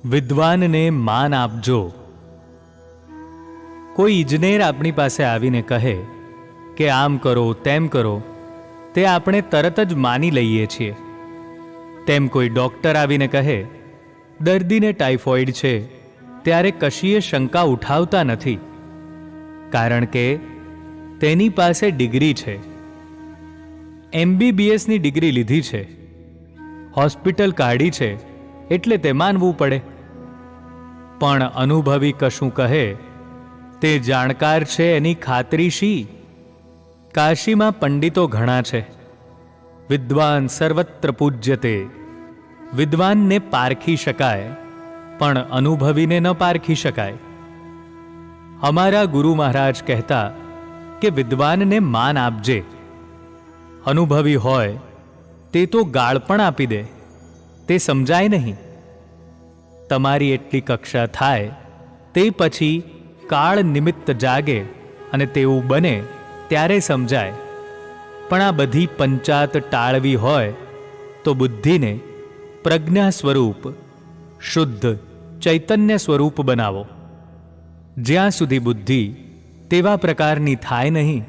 વિદ્વાનને માન આપજો। કોઈ ઇજનેર આપણી પાસે આવીને કહે કે આમ કરો તેમ કરો, તે આપણે તરત જ માની લઈએ છીએ। તેમ કોઈ ડૉક્ટર આવીને કહે દર્દીને ટાઇફોઇડ છે, ત્યારે કશીએ શંકા ઉઠાવતા નથી, કારણ કે તેની પાસે ડિગ્રી છે, MBBSની ડિગ્રી લીધી છે, હોસ્પિટલ કાઢી છે, એટલે તે માનવું પડે। પણ અનુભવી કશું કહે તે જાણકાર છે એની ખાતરી શી? કાશીમાં પંડિતો ઘણા છે, વિદ્વાન સર્વત્ર પૂજ્યતે। વિદ્વાનને પારખી શકાય, પણ અનુભવીને ન પારખી શકાય। અમારા ગુરુ મહારાજ કહેતા કે વિદ્વાનને માન આપજે, અનુભવી હોય તે તો ગાળ પણ આપી દે, તે સમજાય નહીં। તમારી એટલી કક્ષા થાય તે પછી કાળ નિમિત્ત જાગે અને તેવું બને ત્યારે સમજાય। પણ આ બધી પંચાત ટાળવી હોય તો બુદ્ધિને પ્રજ્ઞા સ્વરૂપ, શુદ્ધ ચૈતન્ય સ્વરૂપ બનાવો। જ્યાં સુધી બુદ્ધિ તેવા પ્રકારની થાય નહીં,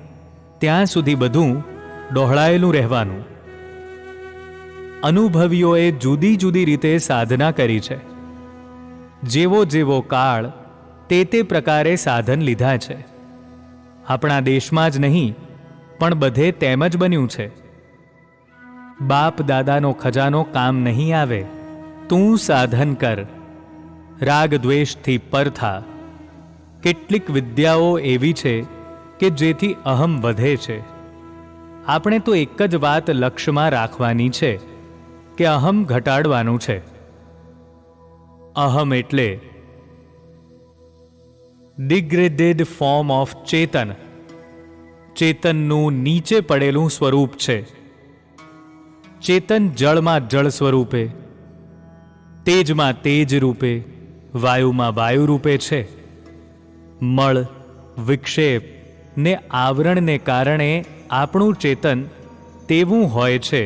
ત્યાં સુધી બધું ડહોળાયેલું રહેવાનું। અનુભવીઓએ જુદી જુદી રીતે સાધના કરી છે, જેવો જેવો કાળ તે પ્રકારે સાધન લીધા છે। આપણા દેશમાં જ નહીં પણ બધે તેમ જ બન્યું છે। બાપ દાદાનો ખજાનો કામ નહીં આવે, તું સાધન કર, રાગ દ્વેષથી પર થા। કેટલીક વિદ્યાઓ એવી છે કે જેથી અહમ વધે છે। આપણે તો એક જ વાત લક્ષ્યમાં રાખવાની છે કે અહમ ઘટાડવાનું છે। અહમ એટલે ડિગ્રેડેડ ફોર્મ ઓફ ચેતન, ચેતનનું નીચે પડેલું સ્વરૂપ છે। ચેતન જળમાં જળ સ્વરૂપે, તેજમાં તેજ રૂપે, વાયુમાં વાયુ રૂપે છે। મળ, વિક્ષેપ ને આવરણને કારણે આપણું ચેતન તેવું હોય છે,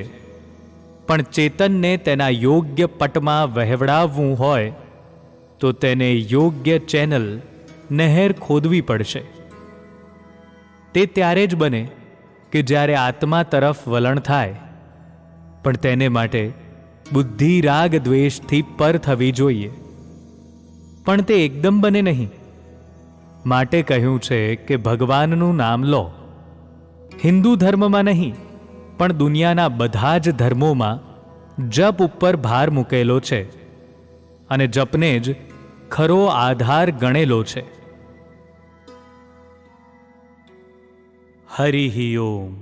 પણ ચેતનને તેના યોગ્ય પટમાં વહેવડાવવું હોય તો તેને યોગ્ય ચેનલ, નહેર ખોદવી પડશે। તે ત્યારે જ બને કે જ્યારે આત્મા તરફ વલણ થાય, પણ તેને માટે બુદ્ધિ રાગ દ્વેષથી પર થવી જોઈએ। પણ તે એકદમ બને નહીં, માટે કહ્યું છે કે ભગવાનનું નામ લો। હિન્દુ ધર્મમાં નહીં પણ દુનિયાના બધા જ ધર્મોમાં જપ ઉપર ભાર મૂકેલો છે અને જપને જ ખરો આધાર ગણેલો છે। હરિ ઓમ।